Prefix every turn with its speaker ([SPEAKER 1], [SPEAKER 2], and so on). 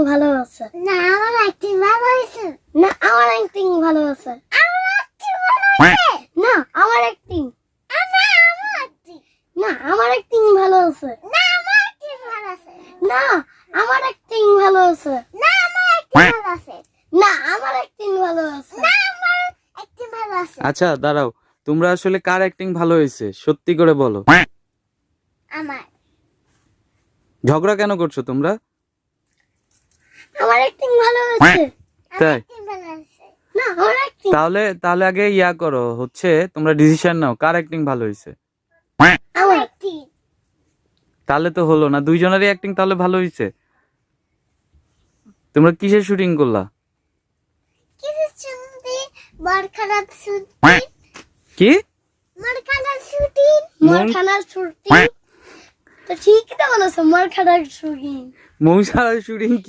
[SPEAKER 1] ভালো আছে।
[SPEAKER 2] না আমার অ্যাক্টিং ভালো হয়েছে।
[SPEAKER 1] না আমার অ্যাক্টিং ভালো আছে।
[SPEAKER 2] আমার অ্যাক্টিং ভালো হয়েছে।
[SPEAKER 1] না আমার অ্যাক্টিং।
[SPEAKER 2] আমার অ্যাক্টিং।
[SPEAKER 1] না আমার অ্যাক্টিং ভালো আছে।
[SPEAKER 2] না আমার অ্যাক্টিং ভালো আছে।
[SPEAKER 1] না আমার অ্যাক্টিং ভালো আছে।
[SPEAKER 2] না আমার অ্যাক্টিং ভালো আছে।
[SPEAKER 1] না আমার অ্যাক্টিং ভালো আছে।
[SPEAKER 2] না আমার অ্যাক্টিং ভালো আছে।
[SPEAKER 3] আচ্ছা দাঁড়াও, তোমরা আসলে কার অ্যাক্টিং ভালো হয়েছে সত্যি করে বলো।
[SPEAKER 2] আমার
[SPEAKER 3] ঝগড়া কেন করছো তোমরা?
[SPEAKER 1] আমার অ্যাক্টিং ভালো হয়েছে।
[SPEAKER 3] তাই?
[SPEAKER 2] অ্যাক্টিং ভালো আছে।
[SPEAKER 1] না আমার অ্যাক্টিং।
[SPEAKER 3] তাহলে তাহলে আগে ইয়া করো, হচ্ছে তোমরা ডিসিশন নাও কার অ্যাক্টিং ভালো হয়েছে।
[SPEAKER 2] আমার অ্যাক্টিং।
[SPEAKER 3] তাহলে তো হলো না, দুইজনেরই অ্যাক্টিং তাহলে ভালো হয়েছে। তোমরা কিসের শুটিং করলা?
[SPEAKER 2] কিছু শুনতে বরখানার শুটিং।
[SPEAKER 3] কি?
[SPEAKER 2] বরখানার শুটিং।
[SPEAKER 1] মারখানার শুটিং। তো ঠিকই তো বলেছো, মারখানার শুটিং।
[SPEAKER 3] মৌসার শুটিং।